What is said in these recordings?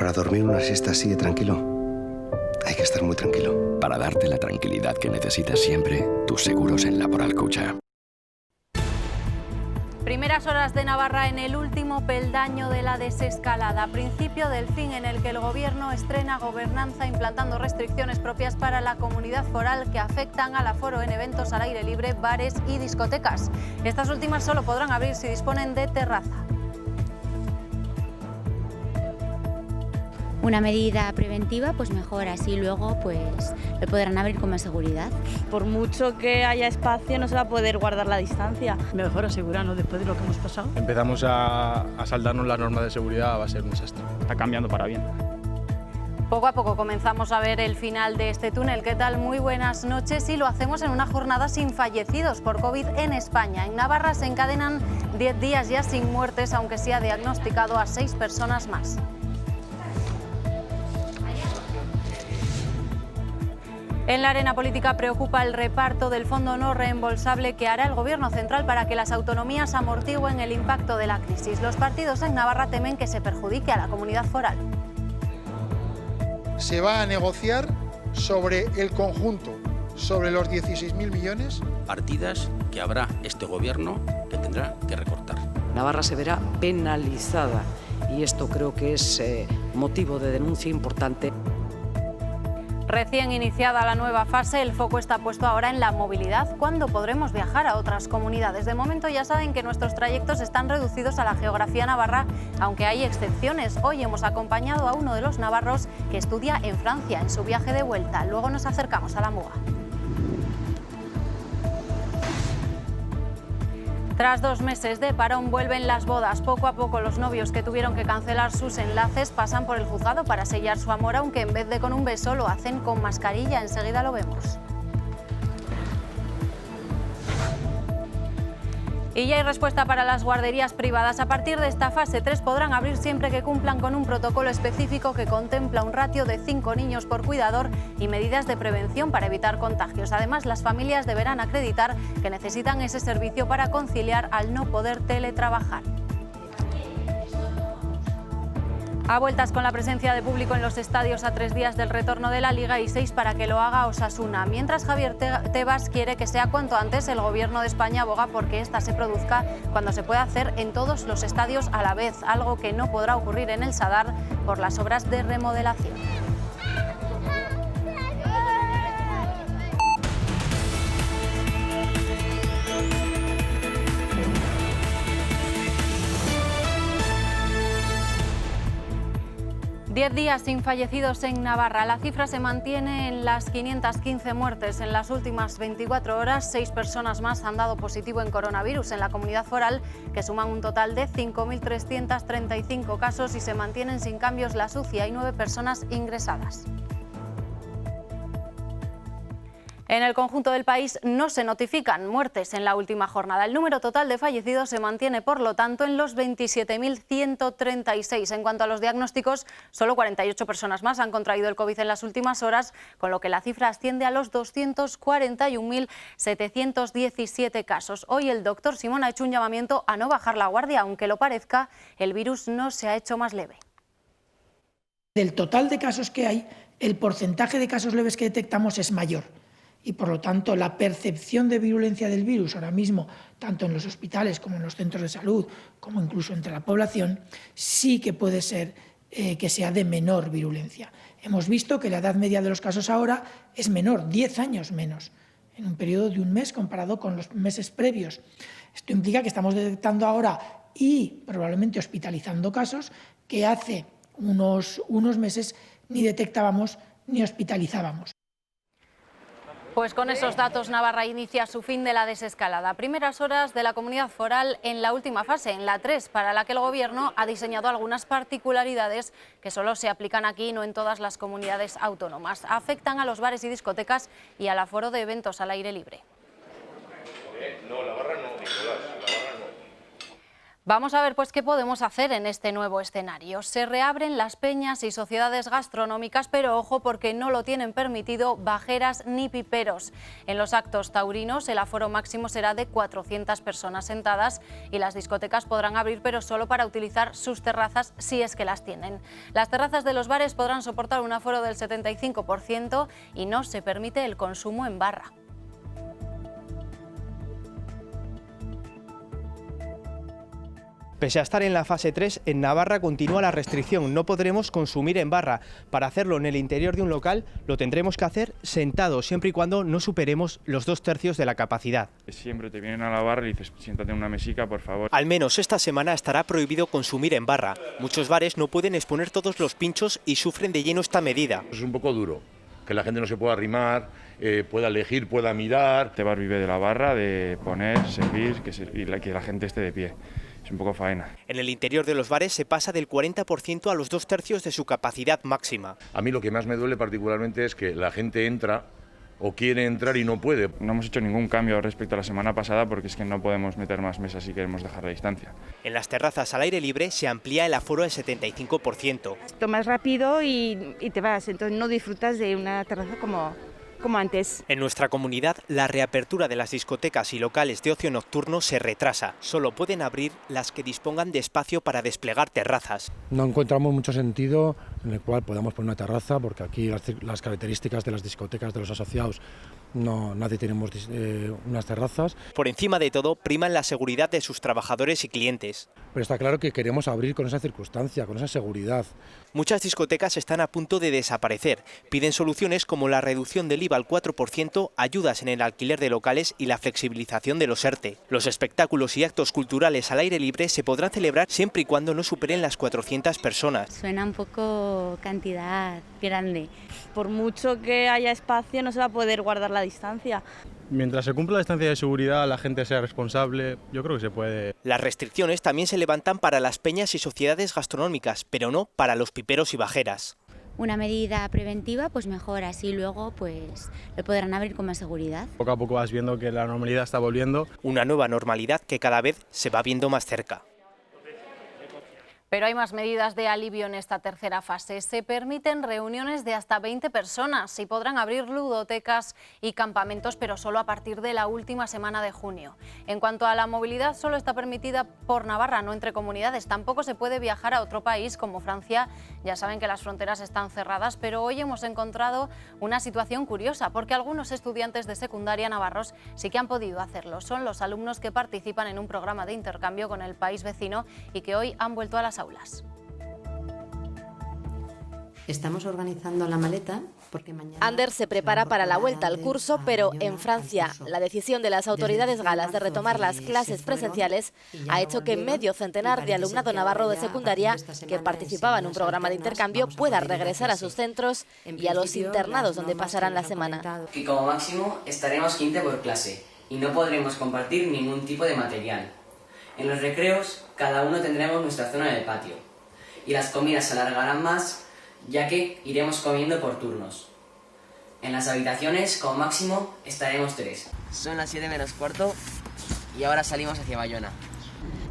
para dormir una siesta así de tranquilo, hay que estar muy tranquilo. Para darte la tranquilidad que necesitas siempre, tus seguros en Laboral Cucha. Primeras horas de Navarra en el último peldaño de la desescalada, principio del fin en el que el Gobierno estrena gobernanza implantando restricciones propias para la comunidad foral que afectan al aforo en eventos al aire libre, bares y discotecas. Estas últimas solo podrán abrir si disponen de terraza. Una medida preventiva, pues mejor, así luego pues lo podrán abrir con más seguridad. Por mucho que haya espacio no se va a poder guardar la distancia. Mejor asegurarnos después de lo que hemos pasado. Empezamos a saltarnos las normas de seguridad, va a ser un desastre. Está cambiando para bien. Poco a poco comenzamos a ver el final de este túnel. ¿Qué tal? Muy buenas noches y lo hacemos en una jornada sin fallecidos por COVID en España. En Navarra se encadenan 10 días ya sin muertes, aunque se ha diagnosticado a 6 personas más. En la arena política preocupa el reparto del fondo no reembolsable que hará el Gobierno central para que las autonomías amortigüen el impacto de la crisis. Los partidos en Navarra temen que se perjudique a la comunidad foral. Se va a negociar sobre el conjunto, sobre los 16.000 millones. Partidas que habrá este Gobierno que tendrá que recortar. Navarra se verá penalizada y esto creo que es motivo de denuncia importante. Recién iniciada la nueva fase, el foco está puesto ahora en la movilidad. ¿Cuándo podremos viajar a otras comunidades? De momento ya saben que nuestros trayectos están reducidos a la geografía navarra, aunque hay excepciones. Hoy hemos acompañado a uno de los navarros que estudia en Francia en su viaje de vuelta. Luego nos acercamos a la Muga. Tras 2 meses de parón vuelven las bodas. Poco a poco los novios que tuvieron que cancelar sus enlaces pasan por el juzgado para sellar su amor, aunque en vez de con un beso lo hacen con mascarilla. Enseguida lo vemos. Y ya hay respuesta para las guarderías privadas. A partir de esta fase 3 podrán abrir siempre que cumplan con un protocolo específico que contempla un ratio de 5 niños por cuidador y medidas de prevención para evitar contagios. Además, las familias deberán acreditar que necesitan ese servicio para conciliar al no poder teletrabajar. A vueltas con la presencia de público en los estadios a 3 días del retorno de la Liga y 6 para que lo haga Osasuna. Mientras Javier Tebas quiere que sea cuanto antes, el Gobierno de España aboga porque esta se produzca cuando se pueda hacer en todos los estadios a la vez, algo que no podrá ocurrir en el Sadar por las obras de remodelación. Diez días sin fallecidos en Navarra. La cifra se mantiene en las 515 muertes. En las últimas 24 horas, 6 personas más han dado positivo en coronavirus en la comunidad foral, que suman un total de 5.335 casos y se mantienen sin cambios las UCI. Hay 9 personas ingresadas. En el conjunto del país no se notifican muertes en la última jornada. El número total de fallecidos se mantiene, por lo tanto, en los 27.136. En cuanto a los diagnósticos, solo 48 personas más han contraído el COVID en las últimas horas, con lo que la cifra asciende a los 241.717 casos. Hoy el doctor Simón ha hecho un llamamiento a no bajar la guardia. Aunque lo parezca, el virus no se ha hecho más leve. Del total de casos que hay, el porcentaje de casos leves que detectamos es mayor. Y, por lo tanto, la percepción de virulencia del virus ahora mismo, tanto en los hospitales como en los centros de salud, como incluso entre la población, sí que puede ser que sea de menor virulencia. Hemos visto que la edad media de los casos ahora es menor, 10 años menos, en un periodo de un mes comparado con los meses previos. Esto implica que estamos detectando ahora y probablemente hospitalizando casos que hace unos meses ni detectábamos ni hospitalizábamos. Pues con esos datos, Navarra inicia su fin de la desescalada. Primeras horas de la comunidad foral en la última fase, en la 3, para la que el Gobierno ha diseñado algunas particularidades que solo se aplican aquí y no en todas las comunidades autónomas. Afectan a los bares y discotecas y al aforo de eventos al aire libre. No, Navarra no, Nicolás, Navarra no. Vamos a ver pues qué podemos hacer en este nuevo escenario. Se reabren las peñas y sociedades gastronómicas, pero ojo porque no lo tienen permitido bajeras ni piperos. En los actos taurinos el aforo máximo será de 400 personas sentadas y las discotecas podrán abrir pero solo para utilizar sus terrazas si es que las tienen. Las terrazas de los bares podrán soportar un aforo del 75% y no se permite el consumo en barra. Pese a estar en la fase 3, en Navarra continúa la restricción. No podremos consumir en barra. Para hacerlo en el interior de un local lo tendremos que hacer sentados, siempre y cuando no superemos los 2/3 de la capacidad. Siempre te vienen a la barra y dices, siéntate en una mesica, por favor. Al menos esta semana estará prohibido consumir en barra. Muchos bares no pueden exponer todos los pinchos y sufren de lleno esta medida. Es un poco duro, que la gente no se pueda arrimar, pueda elegir, pueda mirar. Este bar vive de la barra, de poner, servir, que la gente esté de pie. Es un poco faena. En el interior de los bares se pasa del 40% a los 2/3 de su capacidad máxima. A mí lo que más me duele particularmente es que la gente entra o quiere entrar y no puede. No hemos hecho ningún cambio respecto a la semana pasada porque es que no podemos meter más mesas si queremos dejar la distancia. En las terrazas al aire libre se amplía el aforo al 75%. Tomas rápido y te vas, entonces no disfrutas de una terraza como antes. En nuestra comunidad, la reapertura de las discotecas y locales de ocio nocturno se retrasa. Solo pueden abrir las que dispongan de espacio para desplegar terrazas. No encontramos mucho sentido en el cual podamos poner una terraza, porque aquí las características de las discotecas, de los asociados, nadie tenemos unas terrazas. Por encima de todo, priman la seguridad de sus trabajadores y clientes. Pero está claro que queremos abrir con esa circunstancia, con esa seguridad. Muchas discotecas están a punto de desaparecer. Piden soluciones como la reducción del IVA al 4%, ayudas en el alquiler de locales y la flexibilización de los ERTE. Los espectáculos y actos culturales al aire libre se podrán celebrar siempre y cuando no superen las 400 personas. Suena un poco cantidad grande. Por mucho que haya espacio no se va a poder guardar la distancia. Mientras se cumpla la distancia de seguridad, la gente sea responsable, yo creo que se puede. Las restricciones también se levantan para las peñas y sociedades gastronómicas, pero no para los piperos y bajeras. Una medida preventiva, pues mejor, así luego pues lo podrán abrir con más seguridad. Poco a poco vas viendo que la normalidad está volviendo. Una nueva normalidad que cada vez se va viendo más cerca. Pero hay más medidas de alivio en esta tercera fase. Se permiten reuniones de hasta 20 personas y podrán abrir ludotecas y campamentos, pero solo a partir de la última semana de junio. En cuanto a la movilidad, solo está permitida por Navarra, no entre comunidades. Tampoco se puede viajar a otro país como Francia. Ya saben que las fronteras están cerradas, pero hoy hemos encontrado una situación curiosa, porque algunos estudiantes de secundaria navarros sí que han podido hacerlo. Son los alumnos que participan en un programa de intercambio con el país vecino y que hoy han vuelto a las aulas. Estamos organizando la maleta porque mañana... Ander se prepara para la vuelta al curso, pero en Francia la decisión de las autoridades galas de retomar las clases presenciales ha hecho que medio centenar de alumnado navarro de secundaria que participaba en un programa de intercambio pueda regresar a sus centros y a los internados donde pasarán la semana. Y como máximo estaremos 15 por clase y no podremos compartir ningún tipo de material. En los recreos, cada uno tendremos nuestra zona del patio y las comidas se alargarán más, ya que iremos comiendo por turnos. En las habitaciones, como máximo, estaremos 3. Son las 7 menos cuarto y ahora salimos hacia Bayona.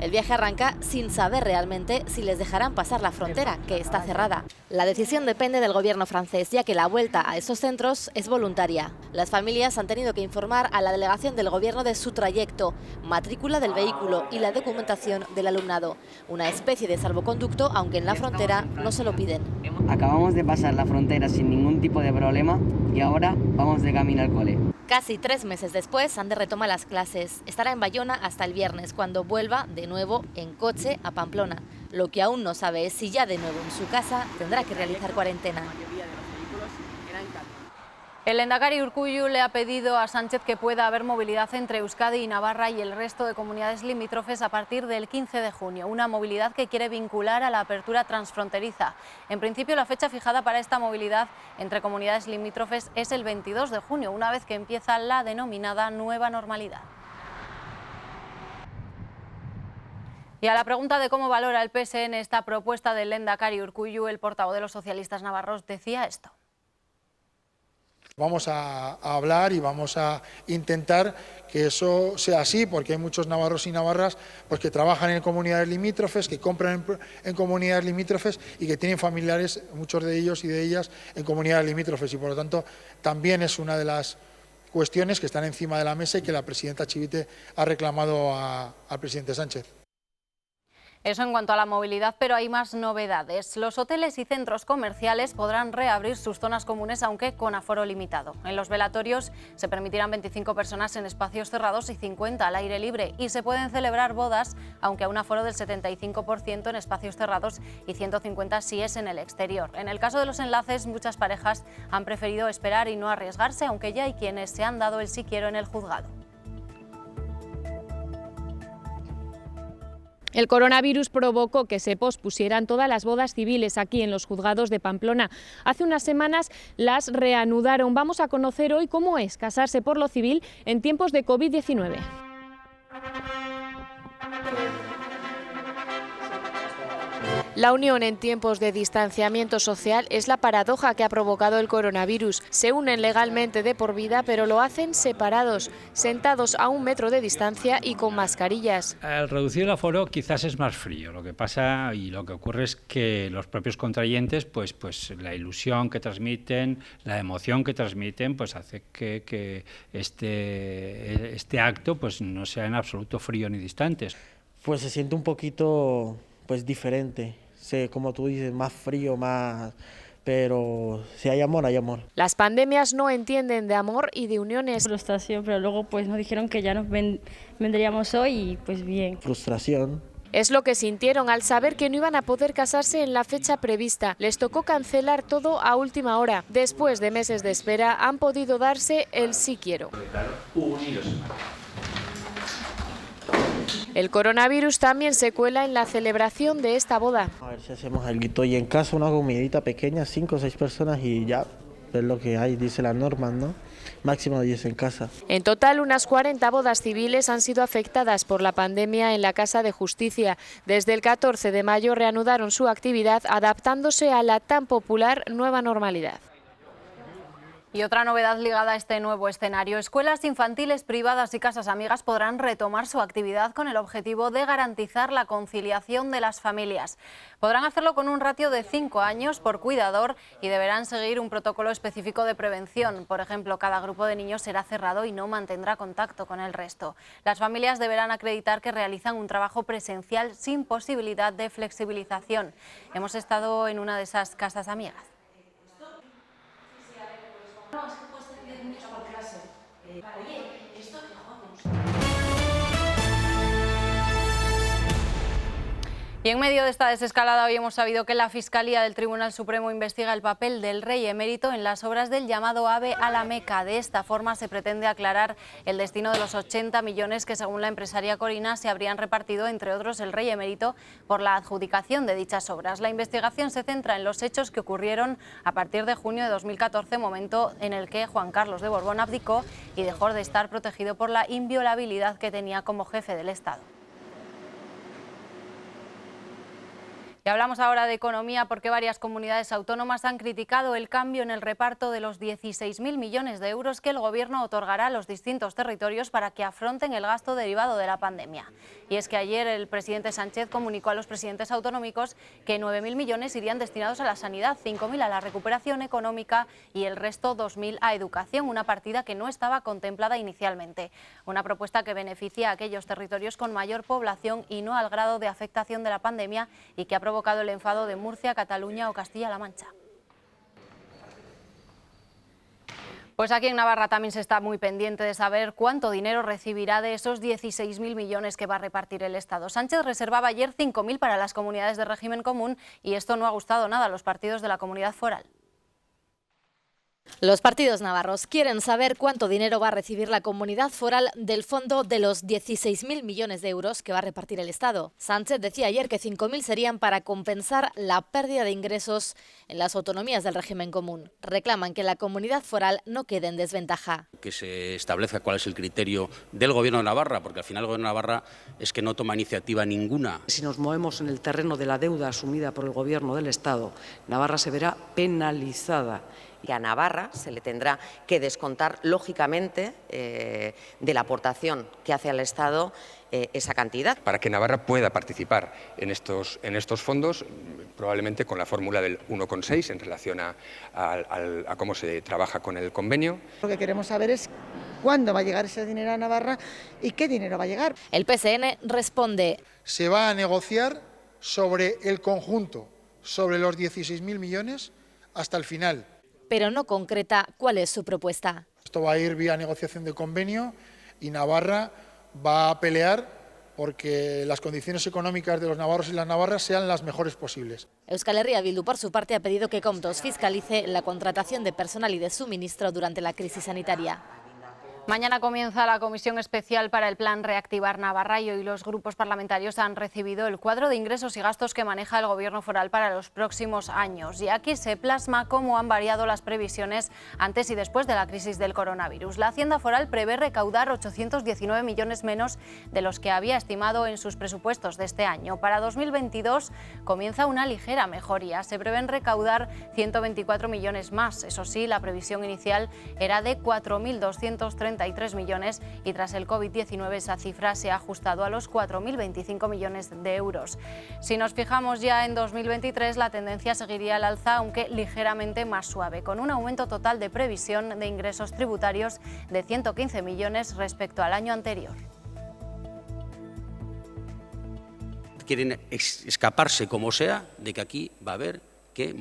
El viaje arranca sin saber realmente si les dejarán pasar la frontera, que está cerrada. La decisión depende del gobierno francés, ya que la vuelta a esos centros es voluntaria. Las familias han tenido que informar a la delegación del gobierno de su trayecto, matrícula del vehículo y la documentación del alumnado. Una especie de salvoconducto, aunque en la frontera no se lo piden. Acabamos de pasar la frontera sin ningún tipo de problema y ahora vamos de camino al cole. Casi 3 meses después, Ander retoma las clases. Estará en Bayona hasta el viernes, cuando vuelva de nuevo en coche a Pamplona. Lo que aún no sabe es si ya de nuevo en su casa tendrá que realizar cuarentena. El lehendakari Urkullu le ha pedido a Sánchez que pueda haber movilidad entre Euskadi y Navarra y el resto de comunidades limítrofes a partir del 15 de junio, una movilidad que quiere vincular a la apertura transfronteriza. En principio, la fecha fijada para esta movilidad entre comunidades limítrofes es el 22 de junio, una vez que empieza la denominada nueva normalidad. Y a la pregunta de cómo valora el PSN esta propuesta del lehendakari Urkullu, el portavoz de los socialistas navarros decía esto. Vamos a hablar y vamos a intentar que eso sea así, porque hay muchos navarros y navarras pues, que trabajan en comunidades limítrofes, que compran en comunidades limítrofes y que tienen familiares, muchos de ellos y de ellas, en comunidades limítrofes. Y por lo tanto, también es una de las cuestiones que están encima de la mesa y que la presidenta Chivite ha reclamado al presidente Sánchez. Eso en cuanto a la movilidad, pero hay más novedades. Los hoteles y centros comerciales podrán reabrir sus zonas comunes, aunque con aforo limitado. En los velatorios se permitirán 25 personas en espacios cerrados y 50 al aire libre. Y se pueden celebrar bodas, aunque a un aforo del 75% en espacios cerrados y 150 si es en el exterior. En el caso de los enlaces, muchas parejas han preferido esperar y no arriesgarse, aunque ya hay quienes se han dado el sí quiero en el juzgado. El coronavirus provocó que se pospusieran todas las bodas civiles aquí en los juzgados de Pamplona. Hace unas semanas las reanudaron. Vamos a conocer hoy cómo es casarse por lo civil en tiempos de COVID-19. La unión en tiempos de distanciamiento social es la paradoja que ha provocado el coronavirus. Se unen legalmente de por vida, pero lo hacen separados, sentados a 1 metro de distancia y con mascarillas. Al reducir el aforo quizás es más frío. Lo que pasa y lo que ocurre es que los propios contrayentes, pues la ilusión que transmiten, la emoción que transmiten, pues hace que este acto pues no sea en absoluto frío ni distante. Pues se siente un poquito diferente. Como tú dices, más frío, pero si hay amor, hay amor. Las pandemias no entienden de amor y de uniones. Frustración, pero luego pues nos dijeron que ya nos vendríamos hoy y pues bien. Frustración. Es lo que sintieron al saber que no iban a poder casarse en la fecha prevista. Les tocó cancelar todo a última hora. Después de meses de espera han podido darse el sí quiero. El coronavirus también se cuela en la celebración de esta boda. A ver si hacemos algo y en casa una comidita pequeña, 5 o 6 personas y ya, es lo que hay, dice la norma, ¿no? Máximo 10 en casa. En total, unas 40 bodas civiles han sido afectadas por la pandemia en la Casa de Justicia. Desde el 14 de mayo reanudaron su actividad adaptándose a la tan popular nueva normalidad. Y otra novedad ligada a este nuevo escenario: escuelas infantiles privadas y casas amigas podrán retomar su actividad con el objetivo de garantizar la conciliación de las familias. Podrán hacerlo con un ratio de 5 años por cuidador y deberán seguir un protocolo específico de prevención. Por ejemplo, cada grupo de niños será cerrado y no mantendrá contacto con el resto. Las familias deberán acreditar que realizan un trabajo presencial sin posibilidad de flexibilización. Hemos estado en una de esas casas amigas. No, es que puedes tener 10 minutos por clase. Oye, esto que Y en medio de esta desescalada hoy hemos sabido que la Fiscalía del Tribunal Supremo investiga el papel del rey emérito en las obras del llamado AVE a la Meca. De esta forma se pretende aclarar el destino de los 80 millones que, según la empresaria Corina, se habrían repartido, entre otros, el rey emérito por la adjudicación de dichas obras. La investigación se centra en los hechos que ocurrieron a partir de junio de 2014, momento en el que Juan Carlos de Borbón abdicó y dejó de estar protegido por la inviolabilidad que tenía como jefe del Estado. Y hablamos ahora de economía porque varias comunidades autónomas han criticado el cambio en el reparto de los 16.000 millones de euros que el Gobierno otorgará a los distintos territorios para que afronten el gasto derivado de la pandemia. Y es que ayer el presidente Sánchez comunicó a los presidentes autonómicos que 9.000 millones irían destinados a la sanidad, 5.000 a la recuperación económica y el resto 2.000 a educación, una partida que no estaba contemplada inicialmente. Una propuesta que beneficia a aquellos territorios con mayor población y no al grado de afectación de la pandemia y que ha provocado el enfado de Murcia, Cataluña o Castilla-La Mancha. Pues aquí en Navarra también se está muy pendiente de saber cuánto dinero recibirá de esos 16.000 millones que va a repartir el Estado. Sánchez reservaba ayer 5.000 para las comunidades de régimen común y esto no ha gustado nada a los partidos de la comunidad foral. Los partidos navarros quieren saber cuánto dinero va a recibir la comunidad foral del fondo de los 16.000 millones de euros que va a repartir el Estado. Sánchez decía ayer que 5.000 serían para compensar la pérdida de ingresos en las autonomías del régimen común. Reclaman que la comunidad foral no quede en desventaja. Que se establezca cuál es el criterio del Gobierno de Navarra, porque al final el Gobierno de Navarra es que no toma iniciativa ninguna. Si nos movemos en el terreno de la deuda asumida por el Gobierno del Estado, Navarra se verá penalizada. Y a Navarra se le tendrá que descontar, lógicamente, de la aportación que hace al Estado esa cantidad. Para que Navarra pueda participar en estos fondos, probablemente con la fórmula del 1,6 en relación a cómo se trabaja con el convenio. Lo que queremos saber es cuándo va a llegar ese dinero a Navarra y qué dinero va a llegar. El PSN responde: se va a negociar sobre el conjunto, sobre los 16.000 millones hasta el final. Pero no concreta cuál es su propuesta. Esto va a ir vía negociación de convenio y Navarra va a pelear porque las condiciones económicas de los navarros y las navarras sean las mejores posibles. Euskal Herria Bildu, por su parte, ha pedido que Comptos fiscalice la contratación de personal y de suministro durante la crisis sanitaria. Mañana comienza la Comisión Especial para el Plan Reactivar Navarra y hoy los grupos parlamentarios han recibido el cuadro de ingresos y gastos que maneja el Gobierno foral para los próximos años. Y aquí se plasma cómo han variado las previsiones antes y después de la crisis del coronavirus. La Hacienda Foral prevé recaudar 819 millones menos de los que había estimado en sus presupuestos de este año. Para 2022 comienza una ligera mejoría. Se prevén recaudar 124 millones más. Eso sí, la previsión inicial era de 4.233 millones y tras el COVID-19 esa cifra se ha ajustado a los 4.025 millones de euros. Si nos fijamos ya en 2023, la tendencia seguiría al alza, aunque ligeramente más suave, con un aumento total de previsión de ingresos tributarios de 115 millones respecto al año anterior. Quieren escaparse como sea de que aquí va a haber que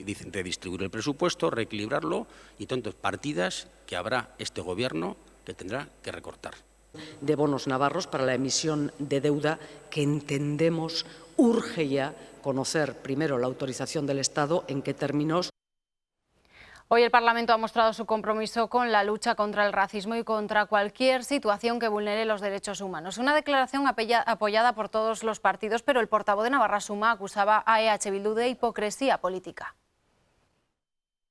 dicen redistribuir el presupuesto, reequilibrarlo y tantas partidas que habrá este Gobierno que tendrá que recortar. De bonos navarros para la emisión de deuda que entendemos urge ya conocer primero la autorización del Estado, en qué términos. Hoy el Parlamento ha mostrado su compromiso con la lucha contra el racismo y contra cualquier situación que vulnere los derechos humanos. Una declaración apoyada por todos los partidos, pero el portavoz de Navarra Suma acusaba a EH Bildu de hipocresía política.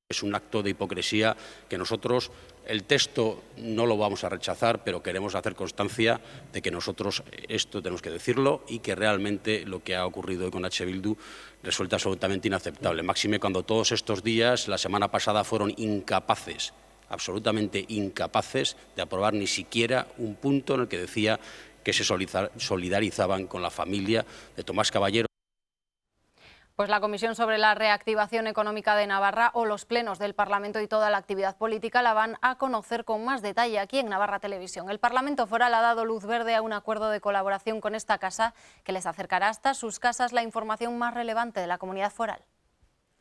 Es un acto de hipocresía que nosotros, el texto no lo vamos a rechazar, pero queremos hacer constancia de que nosotros esto tenemos que decirlo y que realmente lo que ha ocurrido hoy con EH Bildu resulta absolutamente inaceptable. Máxime cuando todos estos días, la semana pasada, fueron incapaces, absolutamente incapaces, de aprobar ni siquiera un punto en el que decía que se solidarizaban con la familia de Tomás Caballero. Pues la Comisión sobre la Reactivación Económica de Navarra o los plenos del Parlamento y toda la actividad política la van a conocer con más detalle aquí en Navarra Televisión. El Parlamento Foral ha dado luz verde a un acuerdo de colaboración con esta casa que les acercará hasta sus casas la información más relevante de la comunidad foral.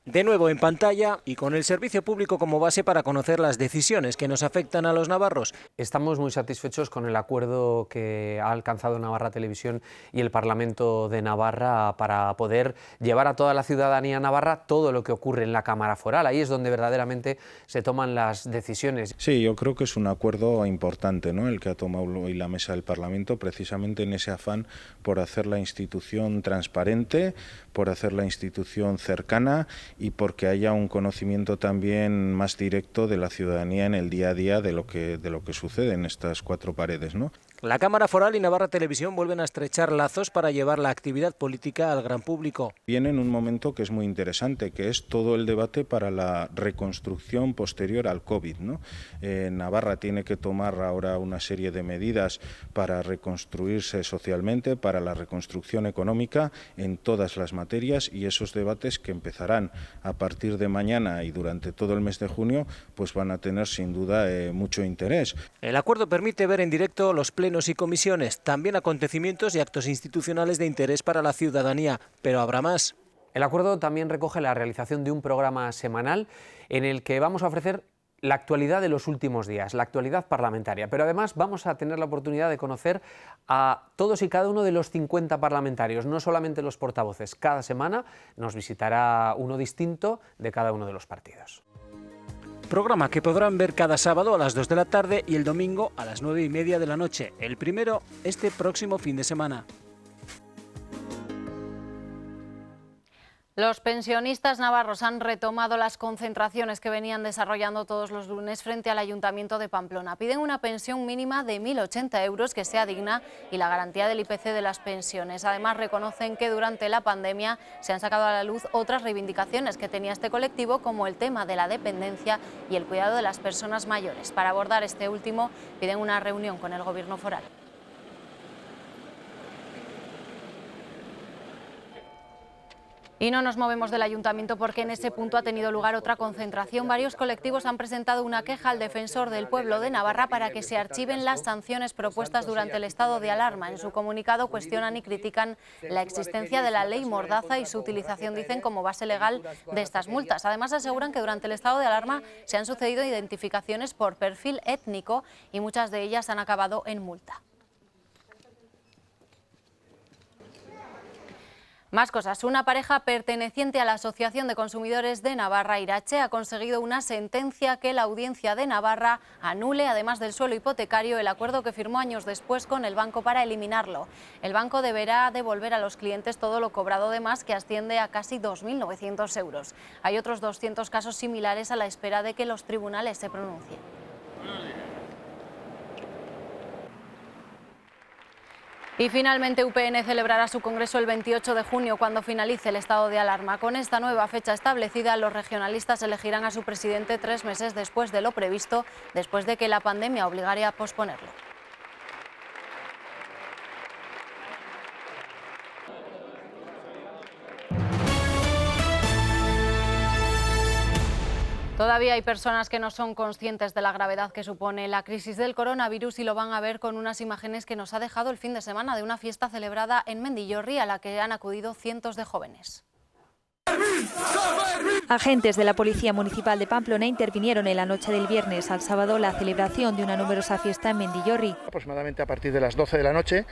De nuevo en pantalla y con el servicio público como base para conocer las decisiones que nos afectan a los navarros. Estamos muy satisfechos con el acuerdo que ha alcanzado Navarra Televisión y el Parlamento de Navarra para poder llevar a toda la ciudadanía navarra todo lo que ocurre en la Cámara Foral. Ahí es donde verdaderamente se toman las decisiones. Sí, yo creo que es un acuerdo importante, ¿no?, el que ha tomado hoy la mesa del Parlamento, precisamente en ese afán por hacer la institución transparente, por hacer la institución cercana y porque haya un conocimiento también más directo de la ciudadanía en el día a día de lo que sucede en estas cuatro paredes, ¿no? La Cámara Foral y Navarra Televisión vuelven a estrechar lazos para llevar la actividad política al gran público. Viene en un momento que es muy interesante, que es todo el debate para la reconstrucción posterior al COVID, ¿no? Navarra tiene que tomar ahora una serie de medidas para reconstruirse socialmente, para la reconstrucción económica en todas las materias, y esos debates que empezarán a partir de mañana y durante todo el mes de junio, pues van a tener sin duda mucho interés. El acuerdo permite ver en directo los plenos y comisiones, también acontecimientos y actos institucionales de interés para la ciudadanía, pero habrá más. El acuerdo también recoge la realización de un programa semanal en el que vamos a ofrecer la actualidad de los últimos días, la actualidad parlamentaria, pero además vamos a tener la oportunidad de conocer a todos y cada uno de los 50 parlamentarios, no solamente los portavoces. Cada semana nos visitará uno distinto de cada uno de los partidos. Programa que podrán ver cada sábado a las 2 de la tarde y el domingo a las 9:30 de la noche. El primero este próximo fin de semana. Los pensionistas navarros han retomado las concentraciones que venían desarrollando todos los lunes frente al Ayuntamiento de Pamplona. Piden una pensión mínima de 1.080 euros que sea digna y la garantía del IPC de las pensiones. Además, reconocen que durante la pandemia se han sacado a la luz otras reivindicaciones que tenía este colectivo, como el tema de la dependencia y el cuidado de las personas mayores. Para abordar este último, piden una reunión con el Gobierno foral. Y no nos movemos del Ayuntamiento porque en ese punto ha tenido lugar otra concentración. Varios colectivos han presentado una queja al defensor del pueblo de Navarra para que se archiven las sanciones propuestas durante el estado de alarma. En su comunicado cuestionan y critican la existencia de la ley Mordaza y su utilización, dicen, como base legal de estas multas. Además, aseguran que durante el estado de alarma se han sucedido identificaciones por perfil étnico y muchas de ellas han acabado en multa. Más cosas. Una pareja perteneciente a la Asociación de Consumidores de Navarra, Irache, ha conseguido una sentencia que la Audiencia de Navarra anule, además del suelo hipotecario, el acuerdo que firmó años después con el banco para eliminarlo. El banco deberá devolver a los clientes todo lo cobrado de más, que asciende a casi 2.900 euros. Hay otros 200 casos similares a la espera de que los tribunales se pronuncien. Y finalmente UPN celebrará su congreso el 28 de junio, cuando finalice el estado de alarma. Con esta nueva fecha establecida, los regionalistas elegirán a su presidente 3 meses después de lo previsto, después de que la pandemia obligara a posponerlo. Todavía hay personas que no son conscientes de la gravedad que supone la crisis del coronavirus y lo van a ver con unas imágenes que nos ha dejado el fin de semana de una fiesta celebrada en Mendillorri a la que han acudido cientos de jóvenes. Agentes de la Policía Municipal de Pamplona intervinieron en la noche del viernes al sábado la celebración de una numerosa fiesta en Mendillorri. Aproximadamente a partir de las 12 de la noche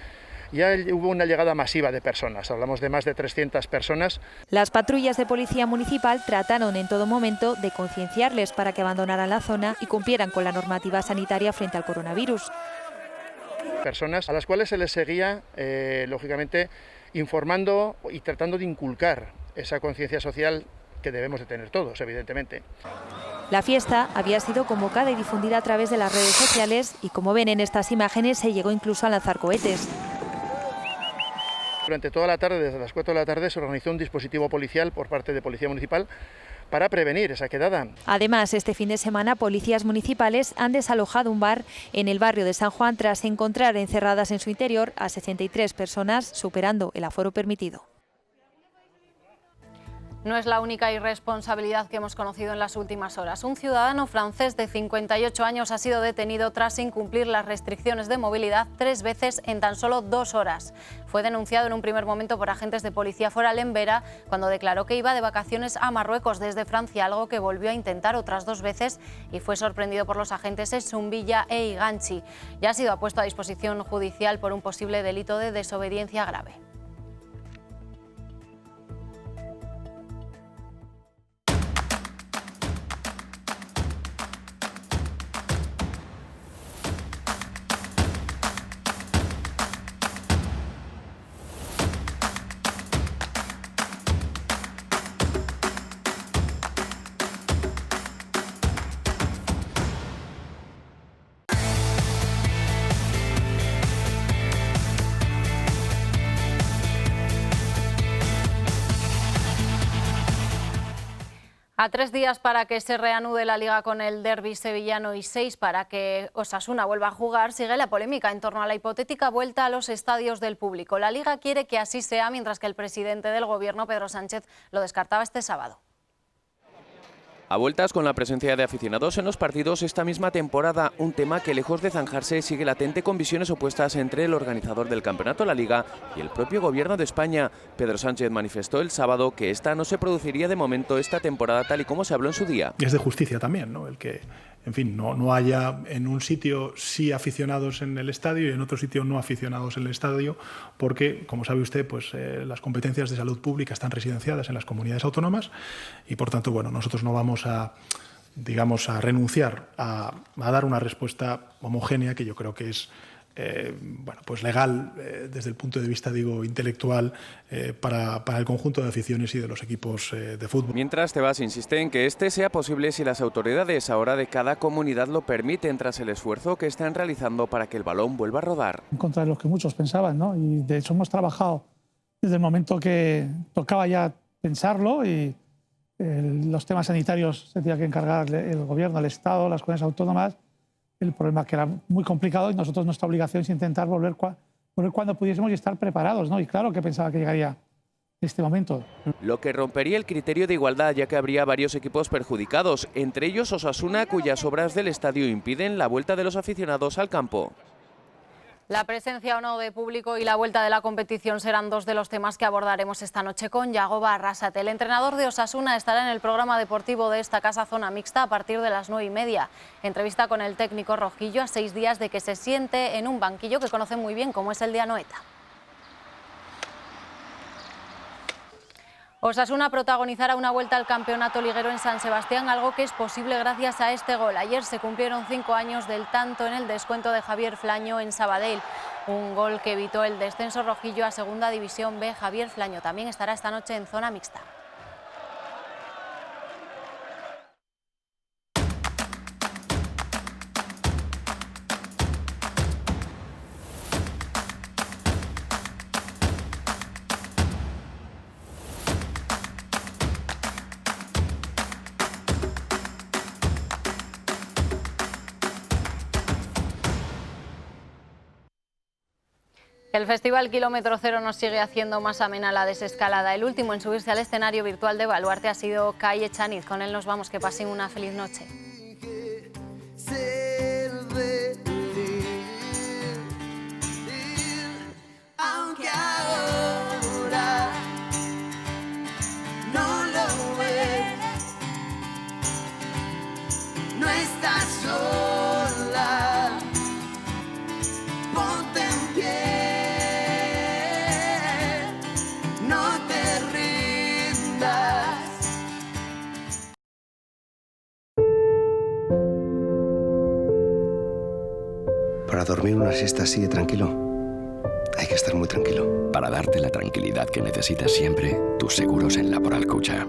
ya hubo una llegada masiva de personas, hablamos de más de 300 personas. Las patrullas de policía municipal trataron en todo momento de concienciarles para que abandonaran la zona y cumplieran con la normativa sanitaria frente al coronavirus. Personas a las cuales se les seguía, lógicamente, informando y tratando de inculcar esa conciencia social que debemos de tener todos, evidentemente. La fiesta había sido convocada y difundida a través de las redes sociales y, como ven en estas imágenes, se llegó incluso a lanzar cohetes. Durante toda la tarde, desde las 4 de la tarde, se organizó un dispositivo policial por parte de Policía Municipal para prevenir esa quedada. Además, este fin de semana, policías municipales han desalojado un bar en el barrio de San Juan tras encontrar encerradas en su interior a 63 personas, superando el aforo permitido. No es la única irresponsabilidad que hemos conocido en las últimas horas. Un ciudadano francés de 58 años ha sido detenido tras incumplir las restricciones de movilidad 3 veces en tan solo 2 horas. Fue denunciado en un primer momento por agentes de policía foral en Vera, cuando declaró que iba de vacaciones a Marruecos desde Francia, algo que volvió a intentar otras 2 veces y fue sorprendido por los agentes en Zumbilla e Iganchi. Ya ha sido puesto a disposición judicial por un posible delito de desobediencia grave. A 3 días para que se reanude la Liga con el derbi sevillano y 6 para que Osasuna vuelva a jugar, sigue la polémica en torno a la hipotética vuelta a los estadios del público. La Liga quiere que así sea, mientras que el presidente del Gobierno, Pedro Sánchez, lo descartaba este sábado. A vueltas con la presencia de aficionados en los partidos esta misma temporada, un tema que lejos de zanjarse sigue latente con visiones opuestas entre el organizador del campeonato, la Liga, y el propio Gobierno de España. Pedro Sánchez manifestó el sábado que esta no se produciría de momento esta temporada tal y como se habló en su día. Es de justicia también, ¿no? El que, en fin, no haya en un sitio sí aficionados en el estadio y en otro sitio no aficionados en el estadio, porque, como sabe usted, pues las competencias de salud pública están residenciadas en las comunidades autónomas y, por tanto, bueno, nosotros no vamos a renunciar a dar una respuesta homogénea, que yo creo que es bueno, pues legal desde el punto de vista, digo, intelectual para el conjunto de aficiones y de los equipos de fútbol. Mientras, Tebas insiste en que este sea posible si las autoridades ahora de cada comunidad lo permiten tras el esfuerzo que están realizando para que el balón vuelva a rodar. En contra de lo que muchos pensaban, ¿no? Y de hecho hemos trabajado desde el momento que tocaba ya pensarlo y los temas sanitarios se tenía que encargar el gobierno, el Estado, las comunidades autónomas. El problema que era muy complicado y nosotros nuestra obligación es intentar volver cuando pudiésemos y estar preparados, ¿no? Y claro que pensaba que llegaría este momento. Lo que rompería el criterio de igualdad, ya que habría varios equipos perjudicados, entre ellos Osasuna, cuyas obras del estadio impiden la vuelta de los aficionados al campo. La presencia o no de público y la vuelta de la competición serán dos de los temas que abordaremos esta noche con Yagoba Arrasate. El entrenador de Osasuna estará en el programa deportivo de esta casa Zona Mixta a partir de las 9:30. Entrevista con el técnico rojillo a 6 días de que se siente en un banquillo que conoce muy bien, como es el de Anoeta. Osasuna protagonizará una vuelta al campeonato liguero en San Sebastián, algo que es posible gracias a este gol. Ayer se cumplieron 5 años del tanto en el descuento de Javier Flaño en Sabadell. Un gol que evitó el descenso rojillo a Segunda División B. Javier Flaño también estará esta noche en Zona Mixta. El Festival Kilómetro Cero nos sigue haciendo más amena la desescalada. El último en subirse al escenario virtual de Baluarte ha sido Kai Echaniz. Con él nos vamos, que pasen una feliz noche. Aunque ahora no lo ves, no estás sola, ponte en pie. Para dormir una siesta así de tranquilo, hay que estar muy tranquilo. Para darte la tranquilidad que necesitas siempre, tus seguros en Laboral Cucha.